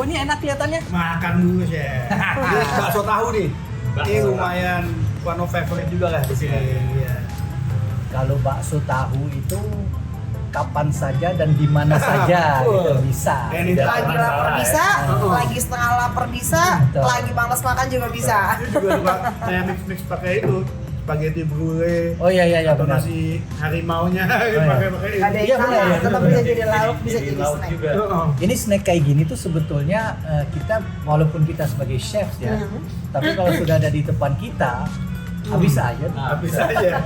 ini enak kelihatannya. Makan dulu Chef. Ini bakso tahu nih. Ini lumayan one of favorite juga lah di sini. Iya. Kalau bakso tahu itu kapan saja dan di mana saja gitu bisa. Dan itu Lagi lapar bisa, lagi setengah lapar bisa, Betul. lagi malas makan juga bisa. Ini juga suka saya mix pakai itu. Spaghetti brulee. Oh iya Atau benar. nasi harimaunya iya. pakai itu. Ada Iya, yang benar, iya, tetap benar. bisa jadi lauk, bisa jadi lauk snack. juga. Ini snack kayak gini tuh sebetulnya kita walaupun kita sebagai chef ya, tapi kalau sudah ada di depan kita habis aja. Habis aja.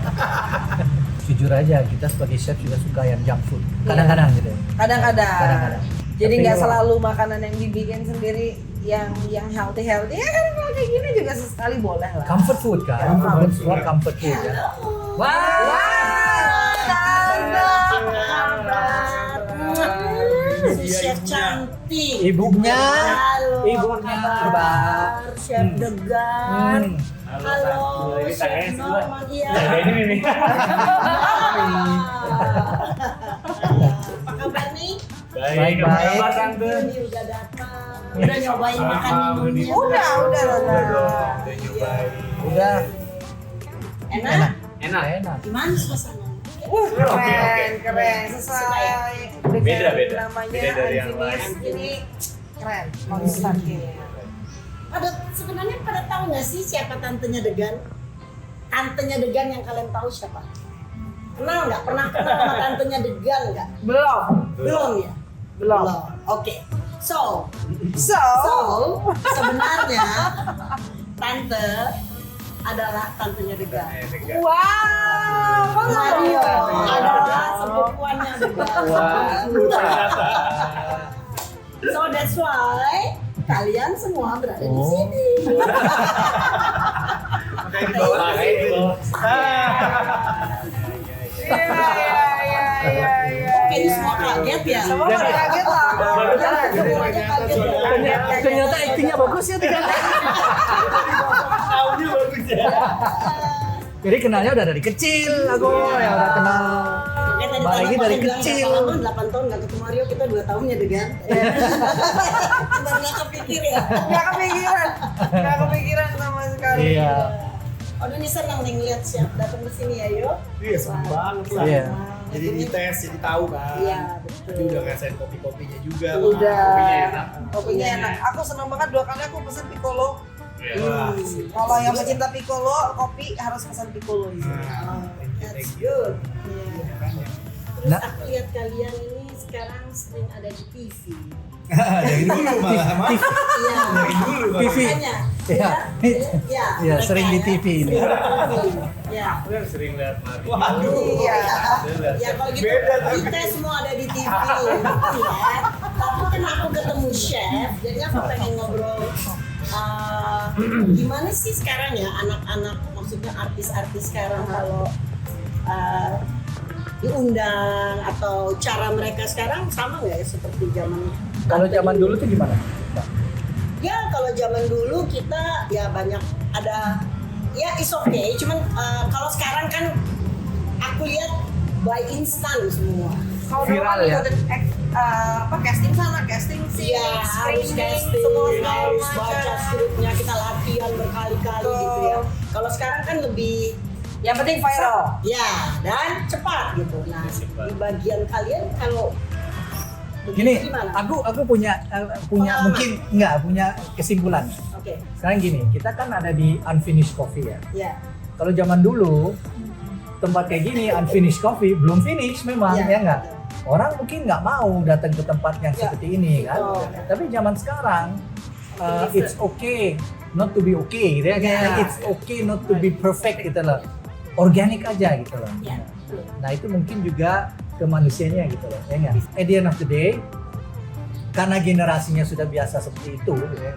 Jujur aja kita sebagai chef juga suka yang junk food. Kadang-kadang gitu. Kadang-kadang. Jadi Tapi nggak kalau- selalu makanan yang dibikin sendiri yang healthy ya kan kalau kayak gini juga sesekali boleh lah. Comfort food kan, Comfort comfort food ya. Si Chef cantik. Ibunya, Halo, ibunya, apa kabar? Mbak. Chef Degan. Halo, Ini Chef tangannya sebelah. Norman. Iya. Nah, ini nih. Apa kabar nih? Baik. Apa kabar, Tante? Ini udah datang. Udah nyobain makan minumnya. Udah. Udah nyobain. Udah Enak? Enak. Gimana suasananya? Keren, sesuai Beda. namanya Beda dari yang Unfinished lain. ini keren, konstan kayaknya. Sebenarnya pada tahu nggak sih siapa tantenya Degan? Tantenya Degan yang kalian tahu siapa? Kenal nggak? Pernah kenal sama tantenya Degan nggak? Belum. Belum ya? Belum. Oke. So So, sebenarnya tante adalah tantenya Degan. wow, Mario adalah sepupuannya Degan. Ternyata. So that's why kalian semua berada di Oh. sini. Makanya di bawah. Makanya di bawah. Iya. Kayaknya semua kaget ya. Semua pada kaget lah. Semuanya kaget ya. ternyata aktingnya bagus ya tidak. Tahunya bagus ya. Jadi kenalnya udah dari kecil aku ya udah kenal. Makanya tadi Mbak Regi Tante dari bilang kecil. berapa lama? 8 tahun nggak ketemu Mario, kita 2 tahun ya Degan. Cuma nggak kepikir ya. Nggak kepikiran sama sekali. Iya. Aduh ini senang nih ngeliat siap datang ke sini ya yuk. Iya, seneng banget lah. Iya. Jadi dites, jadi tahu kan. Iya betul. Jadi udah ngerasain kopi-kopinya juga. Udah. Kopinya enak. Kopinya enak. Aku senang banget 2 kali aku pesen piccolo. Wah, Kalau yang pecinta piccolo, kopi harus pesan piccolo. Nah, That's good. Iya kan ya. Terus Nah. aku lihat kalian ini sekarang sering ada di TV. Dari dulu malah mah. Iya. Dari dulu malah. TV. Makanya. Iya. Iya. Iya, sering di TV ini. Ya. Aku yang sering lihat Mario. Waduh. Iya. Ya kalau gitu Beda, tapi. kita semua ada di TV ya. Tapi kan aku ketemu chef, jadi aku pengen ngobrol gimana sih sekarang ya anak-anak, maksudnya artis-artis sekarang kalau diundang atau cara mereka sekarang sama nggak ya seperti zaman Kalau zaman dulu tuh gimana? ya kalau zaman dulu kita ya banyak ada ya is okay, cuman kalau sekarang kan aku lihat by instan semua. Kalau Viral dulu ya? kan casting sana, casting sini, Iya, harus screening, casting, semua segala harus baca macam. skripnya, kita latihan berkali-kali Betul. gitu ya. Kalau sekarang kan lebih Yang penting viral. ya dan cepat gitu. Nah Cepat. di bagian kalian kalau Gini, gimana? aku punya Pengalaman. mungkin nggak punya kesimpulan. Oke, Sekarang gini, kita kan ada di Unfinished Coffee ya. ya. Kalau zaman dulu tempat kayak gini Unfinished Coffee belum finish memang Iya. ya nggak. Orang mungkin nggak mau datang ke tempat yang Iya. seperti ini kan. Betul. Tapi zaman sekarang it's okay not to be okay gitu ya. Kayak Iya. it's okay not to be perfect gitu loh. Organik aja gitu loh. Ya, betul. Nah itu mungkin juga ke manusianya gitu loh, ya nggak? At the end of the day, karena generasinya sudah biasa seperti itu, gitu ya,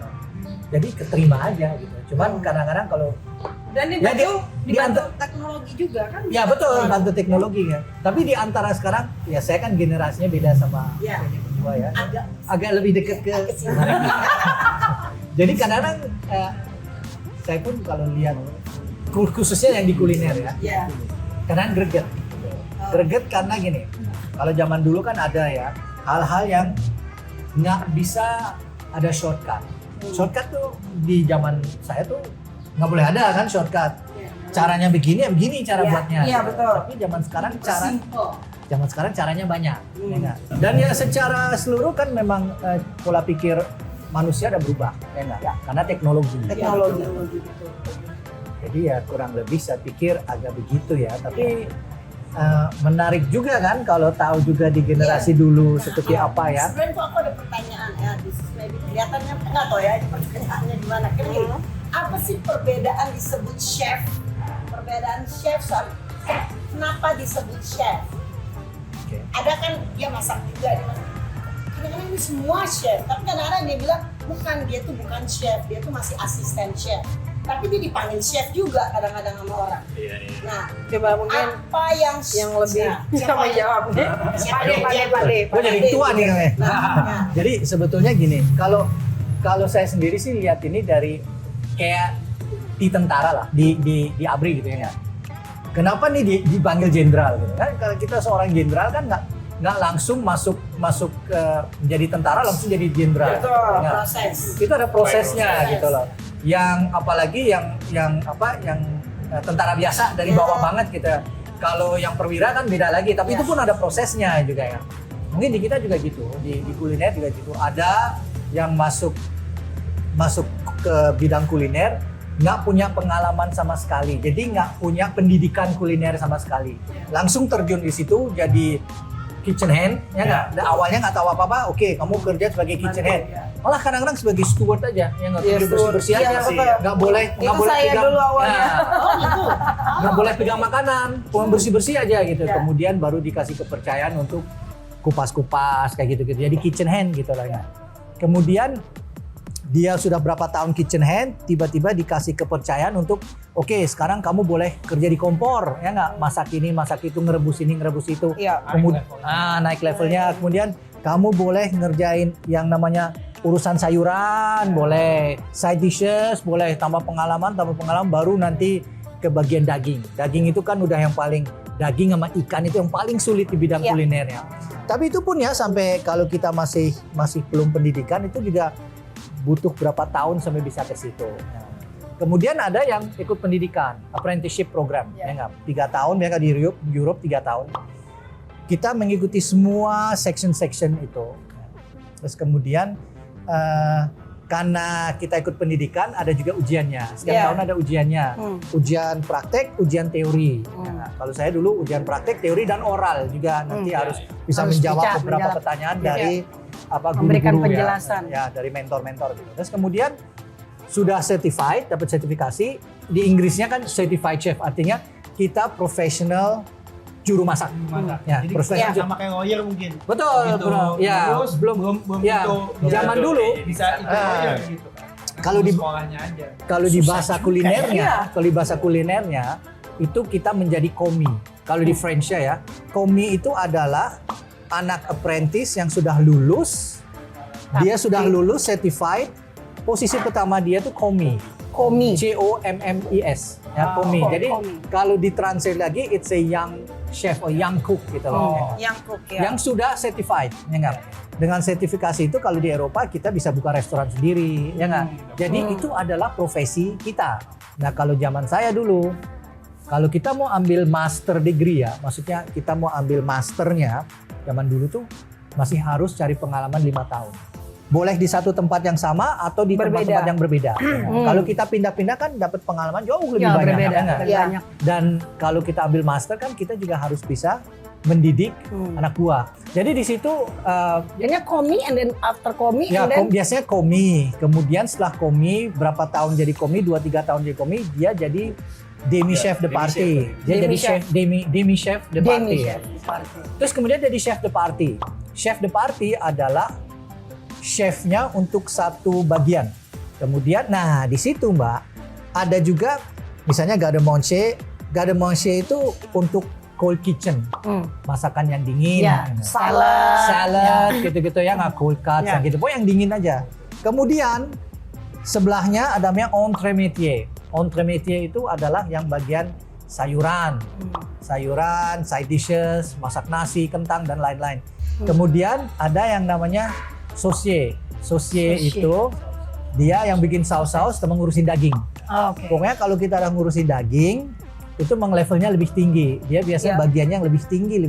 jadi keterima aja gitu. Cuman kadang-kadang kalau Dan Ya, dibantu teknologi juga kan. ya betul bantu teknologi ya. Tapi di antara sekarang, ya saya kan generasinya beda sama Ya. ini berdua ya, Agak agak lebih dekat ke. agak sini. Jadi kadang-kadang saya pun kalau lihat khususnya yang di kuliner ya, Ya. kadang greget. Greget karena gini, kalau zaman dulu kan ada ya hal-hal yang nggak bisa ada shortcut. Shortcut tuh di zaman saya tuh nggak boleh ada kan shortcut. Caranya begini ya begini cara Iya, buatnya. iya, betul. Tapi zaman sekarang caranya banyak. Hmm. Ya nggak? Dan ya secara seluruh kan memang pola pikir manusia udah berubah, ya nggak? Karena teknologi. Teknologi. Jadi ya kurang lebih saya pikir agak begitu ya. Tapi menarik juga kan kalau tahu juga di generasi dulu seperti apa ya. Sebenarnya tuh aku ada pertanyaan ya, this is maybe kelihatannya nggak tahu ya pertanyaannya gimana. Apa sih perbedaan disebut chef? Perbedaan chef soal kenapa disebut chef? Oke. Ada kan dia masak juga, kadang-kadang ini semua chef, tapi kadang-kadang dia bilang bukan, dia tuh bukan chef, dia tuh masih asisten chef. Tapi dia dipanggil chef juga kadang-kadang sama orang. Iya. Nah, Coba mungkin apa yang lebih siapa bisa jawab. Pade. Gue jadi tua nih kayaknya. Nah, Jadi sebetulnya gini, kalau saya sendiri sih lihat ini dari kayak di tentara lah, di ABRI gitu ya. Kenapa nih dipanggil jenderal gitu kan? Kalau kita seorang jenderal kan nggak langsung masuk ke menjadi tentara langsung jadi jenderal. Betul, Ya. proses. Itu ada prosesnya Proses. gitu loh. Yang apalagi yang tentara biasa dari bawah banget gitu. Kalau yang perwira kan beda lagi, tapi itu pun ada prosesnya juga ya. Mungkin di kita juga gitu, di kuliner juga gitu. Ada yang masuk ke bidang kuliner nggak punya pengalaman sama sekali, jadi nggak punya pendidikan kuliner sama sekali, langsung terjun di situ jadi kitchen hand, ya nggak? Awalnya nggak tahu apa-apa, oke, kamu kerja sebagai kitchen hand, malah kadang-kadang sebagai steward aja, ya nggak bersih-bersih Iya, aja, betul. nggak boleh saya pegang, dulu awalnya. nggak boleh pegang makanan, cuma bersih-bersih aja gitu. Ya. Kemudian baru dikasih kepercayaan untuk kupas-kupas kayak gitu-gitu, jadi kitchen hand gitu lah ya. Kemudian dia sudah berapa tahun kitchen hand, tiba-tiba dikasih kepercayaan untuk oke, sekarang kamu boleh kerja di kompor, ya nggak, masak ini, masak itu, ngerebus ini, ngerebus itu. Iya. Kemudian naik levelnya. Kemudian kamu boleh ngerjain yang namanya urusan sayuran, boleh side dishes, boleh tambah pengalaman, baru nanti ke bagian daging. Daging itu kan udah yang paling, daging sama ikan itu yang paling sulit di bidang Iya. kulinernya. Tapi itu pun ya sampai kalau kita masih belum pendidikan itu juga butuh berapa tahun sampai bisa ke situ. Nah, kemudian ada yang ikut pendidikan, apprenticeship program, ya nggak? 3 tahun mereka di Europe 3 tahun. Kita mengikuti semua section itu. Terus kemudian karena kita ikut pendidikan ada juga ujiannya. Setiap tahun ada ujiannya. Ujian praktek, ujian teori. Nah, kalau saya dulu ujian praktek, teori dan oral juga nanti harus bisa menjawab beberapa pertanyaan dari Memberikan guru-guru penjelasan. ya dari mentor-mentor gitu. Terus kemudian sudah certified, dapat sertifikasi. Di Inggrisnya kan certified chef, artinya kita profesional juru masak. Ya, Jadi profesional. sama kayak lawyer mungkin. Betul, Begitu bro. Ya, lulus, belum ya, tentu zaman dulu bisa ikut lawyer gitu kan. kalau di sekolahnya aja. kalau di Susah bahasa juga kulinernya, kalau di bahasa kulinernya itu kita menjadi komi. Kalau di French ya, komi itu adalah anak apprentice yang sudah lulus, dia sudah lulus certified, posisi pertama dia tuh komi. Komi. COMMES ya, komi. Jadi kalau ditranslate lagi it's a young chef or young cook gitu loh. Yang cook ya. Yang sudah certified, ya nggak? Dengan sertifikasi itu kalau di Eropa kita bisa buka restoran sendiri, ya nggak? Jadi itu adalah profesi kita. Nah kalau zaman saya dulu, kalau kita mau ambil master degree ya, maksudnya kita mau ambil masternya, zaman dulu tuh masih harus cari pengalaman 5 tahun. Boleh di satu tempat yang sama atau di tempat-tempat yang berbeda. Kalau kita pindah-pindah kan dapat pengalaman jauh lebih banyak. Berbeda, ya nggak? banyak. Dan kalau kita ambil master kan kita juga harus bisa mendidik anak buah. Jadi di situ Jadinya komi and then after komi ya and then biasanya komi. Kemudian setelah komi berapa tahun jadi komi, 2-3 tahun jadi komi, dia jadi demi chef de party. Dia jadi chef demi chef de party. Terus kemudian jadi chef de party. Chef de party adalah chefnya untuk satu bagian. Kemudian, nah di situ Mbak, ada juga misalnya garde manger itu untuk cold kitchen, masakan yang dingin, salad, gitu-gitu ya, nggak cold cuts, yang gitu, pokoknya yang dingin aja. Kemudian sebelahnya ada namanya entremetier. Entremetier itu adalah yang bagian sayuran, side dishes, masak nasi, kentang dan lain-lain. Kemudian ada yang namanya Sosie itu dia yang bikin saus-saus sama ngurusin daging. Oke. Pokoknya kalau kita udah ngurusin daging, itu memang levelnya lebih tinggi. Dia biasanya bagiannya yang lebih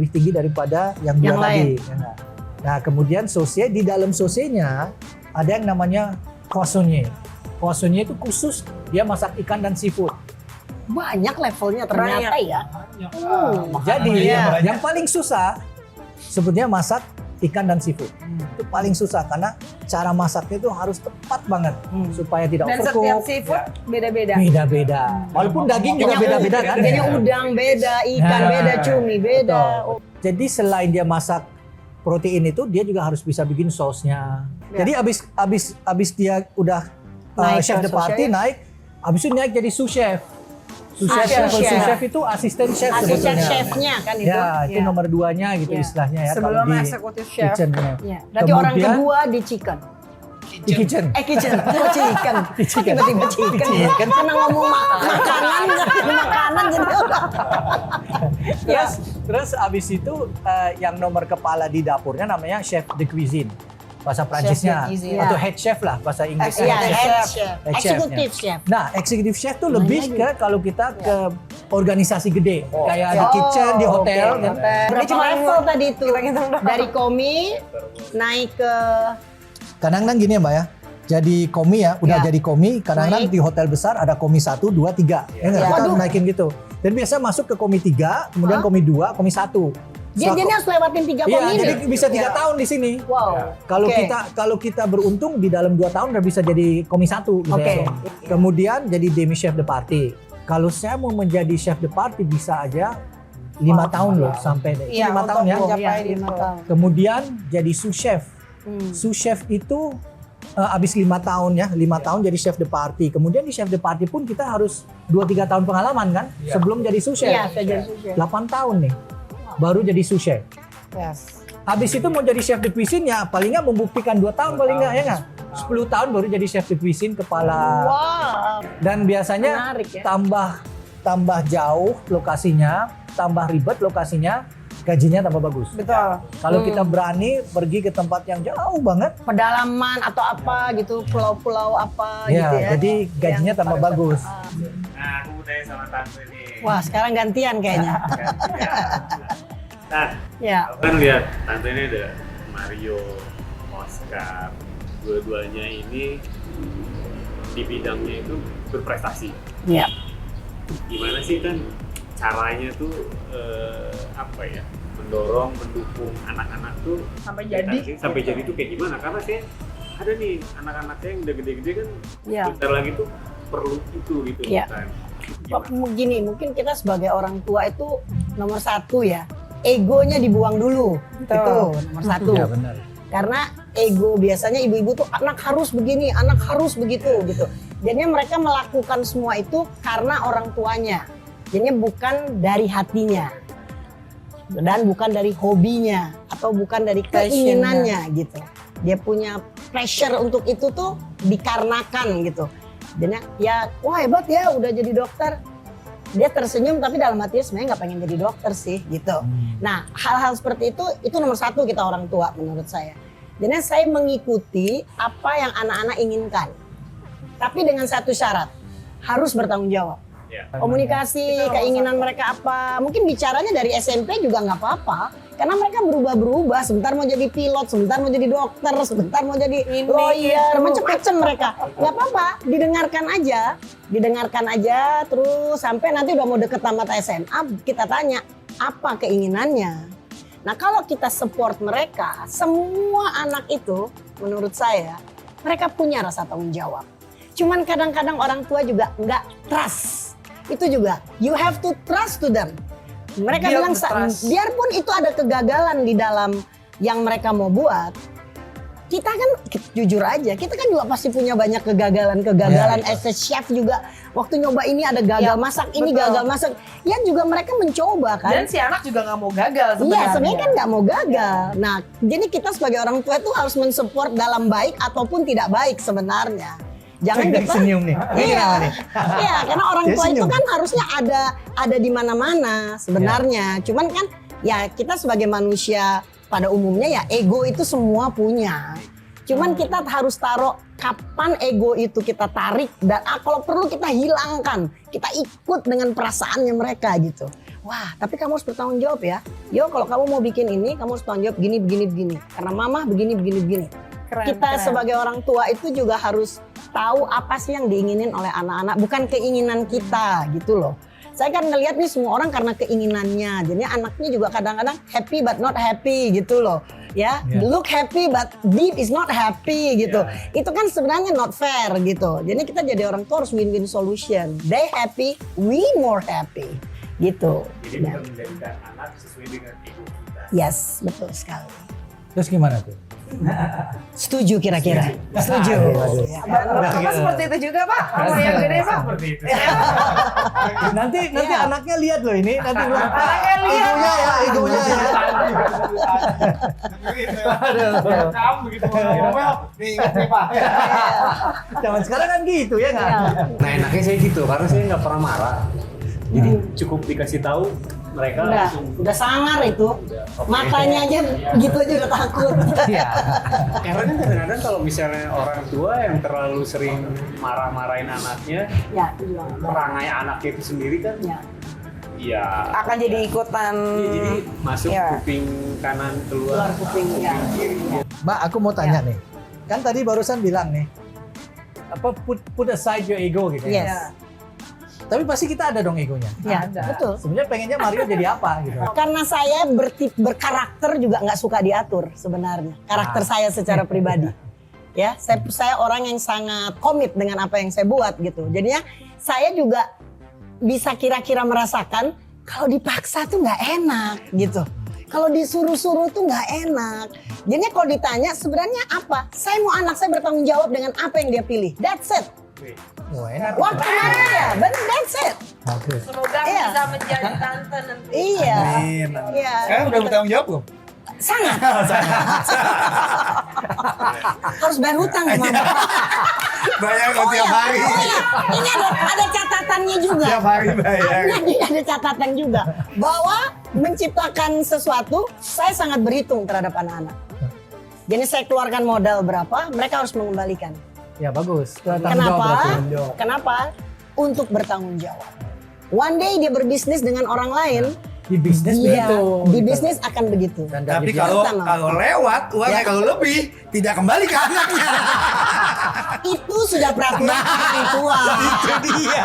tinggi daripada yang dua tadi. Ya nggak? Nah, kemudian sosie, di dalam sosienya ada yang namanya poissonnier. Poissonnier itu khusus dia masak ikan dan seafood. Banyak levelnya ternyata ya. Jadi yang paling susah sebetulnya masak ikan dan seafood. Itu paling susah karena cara masaknya itu harus tepat banget supaya tidak Dan setiap overcook. seafood beda-beda. Beda-beda. Walaupun daging juga beda-beda kan. Jadi udang beda, ikan Nah, beda, cumi beda. betul. Jadi selain dia masak protein itu, dia juga harus bisa bikin sausnya. Jadi abis dia udah Naik chef ke de party sous chef. naik, abis itu naik jadi sous chef. Sous chef, Sous sous chef. chef itu asisten chef Asisten sebetulnya. chefnya kan itu. Ya, itu nomor 2-nya gitu Ya. istilahnya ya. Sebelum kalau di executive chef. kitchen-nya. Ya. Berarti orang Kemudian- kedua di chicken. Di kitchen. Kitchen. Kok chicken? Kok tiba-tiba chicken? Chicken. Karena ngomong makanan jadi udah. Terus abis itu yang nomor kepala di dapurnya namanya chef de cuisine. Bahasa Prancisnya. cuisine. Atau head chef lah bahasa Inggrisnya. Iya, head chef. head chef. Head chef, Executive chef. Nah, executive chef tuh lebih ke kalau kita ke organisasi gede, kayak di kitchen, di hotel. oke. Kan. Berapa cuma level tadi itu? kita hitung doang. Dari komi naik ke Kadang-kadang gini ya Mbak ya, jadi komi ya, udah Ya. jadi komi, kadang-kadang Naik. di hotel besar ada komi 1, 2, 3. Ya nggak? Ya. Kita Waduh. naikin gitu. Dan biasa masuk ke komi 3, kemudian komi 2, komi 1. dia harus lewatin 3 Iya, komi jadi ini. bisa 3 tahun di sini. Wow. Kalau kita beruntung di dalam 2 tahun udah bisa jadi komi 1 gitu Oke. ya. Kemudian jadi demi chef de party. Kalau saya mau menjadi chef de party bisa aja 5 tahun loh sampai deh. Iya, 5 tahun untuk ya. mencapai Iya, 5 itu. tahun. Kemudian jadi sous chef. Sous chef itu abis 5 tahun ya, 5 tahun jadi chef de party. Kemudian di chef de party pun kita harus 2-3 tahun pengalaman kan sebelum jadi sous chef. Iya, saya jadi sous chef. 8 tahun nih baru jadi sous chef. Yes. Habis itu mau jadi chef de cuisine ya paling nggak membuktikan 2 tahun paling nggak ya nggak? 10 tahun baru jadi chef de cuisine kepala. Wow. Dan biasanya Menarik ya. tambah jauh lokasinya, tambah ribet lokasinya, gajinya tambah bagus. Betul. Kalau kita berani pergi ke tempat yang jauh banget, Pedalaman atau apa gitu, pulau-pulau apa ya, gitu ya. jadi gajinya Yang tambah pada- bagus. Nah, aku mau tanya sama tante nih. Wah, sekarang gantian kayaknya. Nah, Ya. aku kan lihat tante ini ada Mario, Oscar, dua-duanya ini di bidangnya itu berprestasi. Iya. Gimana sih kan caranya tuh apa ya, mendukung anak-anak tuh Sampai jadi. sampai jadi tuh kayak gimana? Karena saya ada nih anak-anak saya yang udah gede-gede kan, Iya. bentar lagi tuh perlu itu gitu Iya. kan. Gini, mungkin kita sebagai orang tua itu nomor 1 ya, egonya dibuang dulu. Betul. Itu nomor 1. Ya benar. Karena ego biasanya ibu-ibu tuh anak harus begini, anak harus begitu gitu. Jadinya mereka melakukan semua itu karena orang tuanya. Jadinya bukan dari hatinya. Dan bukan dari hobinya atau bukan dari keinginannya gitu. Dia punya pressure untuk itu tuh dikarenakan gitu. Jadinya ya wah hebat ya udah jadi dokter. Dia tersenyum tapi dalam hatinya sebenarnya nggak pengen jadi dokter sih gitu. Nah hal-hal seperti itu nomor 1 kita orang tua menurut saya. Jadi saya mengikuti apa yang anak-anak inginkan. Tapi dengan satu syarat, harus bertanggung jawab. Ya. Komunikasi, keinginan mereka apa. Mungkin bicaranya dari SMP juga nggak apa-apa. Karena mereka berubah-berubah. Sebentar mau jadi pilot, sebentar mau jadi dokter, sebentar mau jadi lawyer, macam-macam mereka. Nggak apa-apa, didengarkan aja terus sampai nanti udah mau deket tamat SMA, kita tanya apa keinginannya. Nah kalau kita support mereka, semua anak itu menurut saya mereka punya rasa tanggung jawab. Cuman kadang-kadang orang tua juga nggak trust. Itu juga, you have to trust to them. Mereka Build bilang, the trust. biarpun itu ada kegagalan di dalam yang mereka mau buat, kita kan jujur aja, kita kan juga pasti punya banyak kegagalan-kegagalan. Ya, As a chef juga, waktu nyoba ini ada gagal Ya, masak, ini betul. gagal masak. Ya juga mereka mencoba kan. Dan si anak juga nggak mau gagal sebenarnya. Iya, sebenarnya kan nggak mau gagal. Nah, jadi kita sebagai orang tua itu harus mensupport dalam baik ataupun tidak baik sebenarnya. Jangan Dari kita senyum nih. Ini Iya, kenapa nih? iya, karena orang Dia tua itu senyum. kan harusnya ada di mana-mana sebenarnya. Cuman kan ya kita sebagai manusia pada umumnya ya ego itu semua punya. Cuman kita harus taruh kapan ego itu kita tarik dan kalau perlu kita hilangkan. Kita ikut dengan perasaannya mereka gitu. Wah, tapi kamu harus bertanggung jawab ya. Yo, kalau kamu mau bikin ini, kamu harus tanggung jawab begini. Karena mama begini. Kita sebagai orang tua itu juga harus tahu apa sih yang diinginin oleh anak-anak, bukan keinginan kita gitu loh. Saya kan ngelihat nih semua orang karena keinginannya. Jadi anaknya juga kadang-kadang happy but not happy gitu loh. Ya, look happy but deep is not happy gitu. Itu kan sebenarnya not fair gitu. Jadi kita jadi orang tua harus win-win solution. They happy, we more happy gitu. Jadi kita menjadikan anak sesuai dengan ego kita. Yes, betul sekali. Terus gimana tuh? Setuju kira-kira? Setuju. Bapak seperti itu juga Pak? Kalau yang gede Pak? Seperti itu. Nanti anaknya lihat loh ini. Nanti bilang, Anaknya lihat. egonya ya. Kamu begitu ngomel, nih ingat nih Pak. Zaman sekarang kan gitu ya nggak? Nah enaknya saya gitu, karena saya nggak pernah marah. Jadi cukup dikasih tahu mereka langsung. Udah sangar itu. Matanya aja gitu aja udah takut. Iya. Karena kan kadang-kadang kalau misalnya orang tua yang terlalu sering marah-marahin anaknya, Ya, itu juga. perangai anaknya itu sendiri kan, Ya. ya Akan jadi ikutan. jadi masuk Ya. kuping kanan Keluar keluar kuping ya. kiri. Mbak, aku mau tanya nih. Kan tadi barusan bilang nih, apa put aside your ego gitu ya. Yes. Tapi pasti kita ada dong egonya. Ya, Ada. betul. Sebenarnya pengennya Mario jadi apa gitu. Karena saya berkarakter juga nggak suka diatur sebenarnya. Karakter saya secara pribadi. Ya, saya orang yang sangat komit dengan apa yang saya buat gitu. Jadinya saya juga bisa kira-kira merasakan kalau dipaksa tuh nggak enak gitu. Kalau disuruh-suruh tuh nggak enak. Jadinya kalau ditanya sebenarnya apa? Saya mau anak saya bertanggung jawab dengan apa yang dia pilih. That's it. Wah, enak. Waktu mana ya? Bener, that's it. Oke. Semoga Iya. bisa menjadi tante nanti. Iya. Amin. Iya. Sekarang udah bertanggung jawab belum? Sangat. Harus bayar hutang ya, Mama. Bayar kok tiap hari. Oh iya, ini ada catatannya juga. Tiap hari bayar. Ada catatan juga bahwa menciptakan sesuatu saya sangat berhitung terhadap anak-anak. Jadi saya keluarkan modal berapa, mereka harus mengembalikan. Ya bagus. Tanggung jawab Kenapa? berarti. Kenapa? Untuk bertanggung jawab. One day dia berbisnis dengan orang lain, Di bisnis dia begitu. di bisnis akan begitu. Dan Tapi dari kalau Sama. lewat, uangnya kalau lebih, tidak kembali ke anaknya. Itu sudah peraturan orang tua. Itu dia.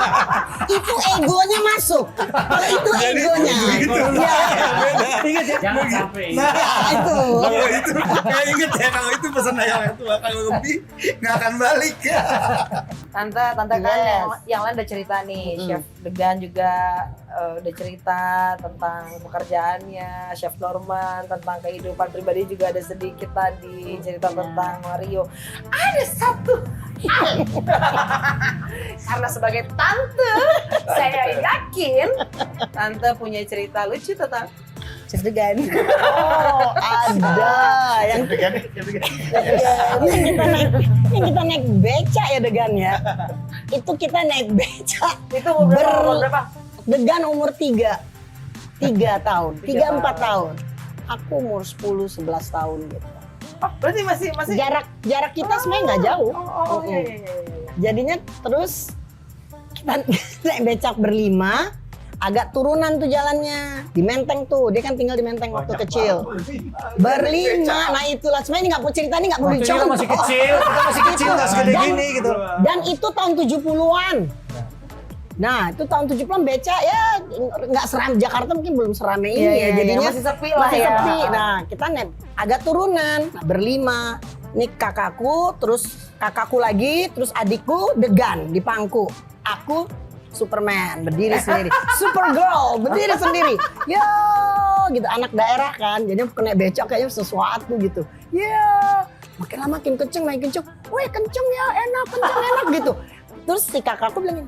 Itu egonya masuk. Kalau itu egonya. Ya, Ingat ya? Jangan sampai Nah, itu. kalau itu, kayak inget ya kalau itu pesan dari orang tua, kalau lebih nggak akan balik. Tante kan yang lain udah cerita nih, Chef Degan juga udah cerita tentang pekerjaannya, Chef Norman tentang kehidupan pribadi juga ada sedikit tadi cerita tentang Mario. Ada satu hal, karena sebagai tante, saya yakin tante punya cerita lucu tentang Chef Degan. Oh, ada. Yang kita naik beca ya Degan ya. Itu kita naik beca. Itu umur berapa? Degan umur 3 tahun, 3-4 tahun. Aku umur 10-11 tahun gitu. Oh, berarti masih Jarak kita sebenarnya nggak jauh. iya. Jadinya terus kita naik becak berlima, agak turunan tuh jalannya di Menteng tuh. Dia kan tinggal di Menteng waktu kecil. Berlima, nah itulah sebenarnya ini nggak perlu cerita, ini nggak perlu Waktu kita dicontoh. masih kecil, nggak segede gini gitu. Dan itu tahun 70-an. Nah itu tahun 70-an beca ya nggak seram, Jakarta mungkin belum seramai ini ya. Jadinya masih sepi lah masih ya. sepi. Nah kita naik agak turunan, berlima. Ini kakakku, terus kakakku lagi, terus adikku Degan di pangku. Aku Superman berdiri sendiri, Supergirl berdiri sendiri. Ya gitu anak daerah kan, jadi kena becak kayaknya sesuatu gitu. Ya makin lama makin kenceng, wih kenceng ya, enak gitu. Terus si kakakku bilang,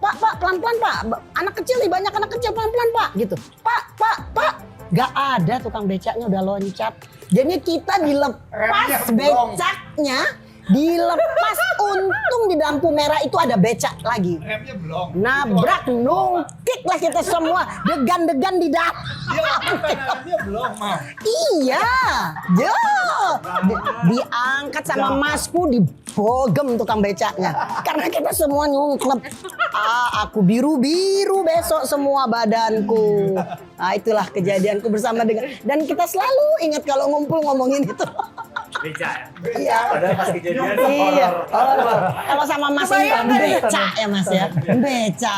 Pak, pelan-pelan Pak, anak kecil nih, banyak anak kecil, pelan-pelan Pak, gitu. Pak, gak ada tukang becaknya udah loncat. Jadi kita dilepas becaknya, dilepas Untung di lampu merah itu ada becak lagi. Remnya belum. Nabrak, nungkik lah kita semua. Degan-degan di dalam. Iya, remnya belum, Mam. Iya, yo, diangkat sama masku, dibogem tukang becaknya. Karena kita semua nyungklep. Aku biru-biru besok semua badanku. Nah, itulah kejadianku bersama dengan. Dan kita selalu ingat kalau ngumpul ngomongin itu. Beca ya? Iya. Padahal pas kejadian Iya. horor. Kalau sama Mas ini Kebayang nggak nih? beca ya Mas ya, beca.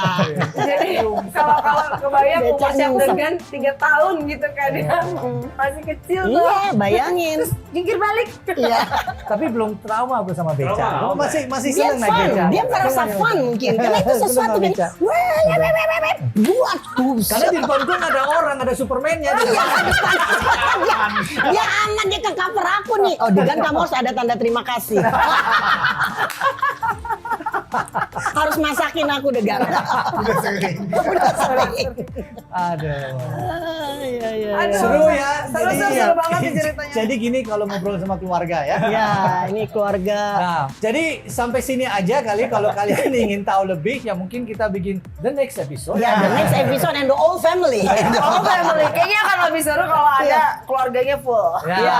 Jadi kalau kebayang umur Becak Chef nyungsep. Degan 3 tahun gitu kan ya. Masih kecil tuh. Iya, bayangin. Jungkir balik. Iya. Tapi belum trauma aku sama beca. Trauma. Aku masih Dia seneng naik fun, beca. dia merasa fun mungkin. Karena itu Seneng sesuatu naik yang, beca. buat Karena di depan gue ada orang, ada Superman-nya. dia aman, dia ke cover aku nih. Oh, Degan kamu harus ada tanda terima kasih. Harus masakin aku Degan. Udah sering. Udah sering. Aduh. Iya. Aduh. Seru ya. Seru banget nih ceritanya. Jadi gini kalau ngobrol sama keluarga ya. Ya, ini keluarga. Nah, jadi sampai sini aja kali kalau kalian ingin tahu lebih ya mungkin kita bikin the next episode. Ya, the next episode and the whole family. Oh, family. Kayaknya akan lebih seru kalau ada keluarganya full. Ya, Ya.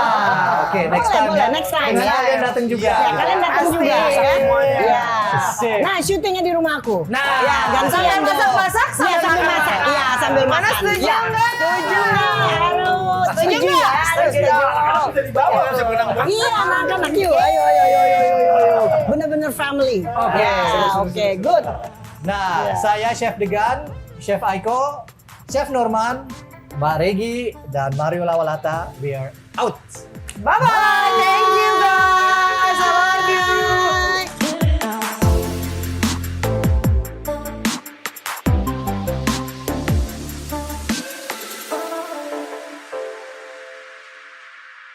oke, next Boleh, time boleh, ya. next time Terus ya. kalian datang juga. Ya, kalian datang Asik, juga. semuanya. Ya. Asik. Nah, syutingnya di rumahku. Nah, ya, gantian sambil dong. masak-masak, Iya, sambil sambil makan. masak. Iya, sambil Mana makan. setuju Ya. nggak? Setuju nih, harus. Setuju Setuju nggak? ya, Setuju. setuju. Bisa dibawa sebenarnya. Iya, anak-anak yuk. Ayo. Bener-bener family. Oke. Ya, oke, good. Nah, Ya. saya Chef Degan, Chef Aiko, Chef Norman, Mbak Regi, dan Mario Lawalata. We are out. Bye-bye. Thank you guys.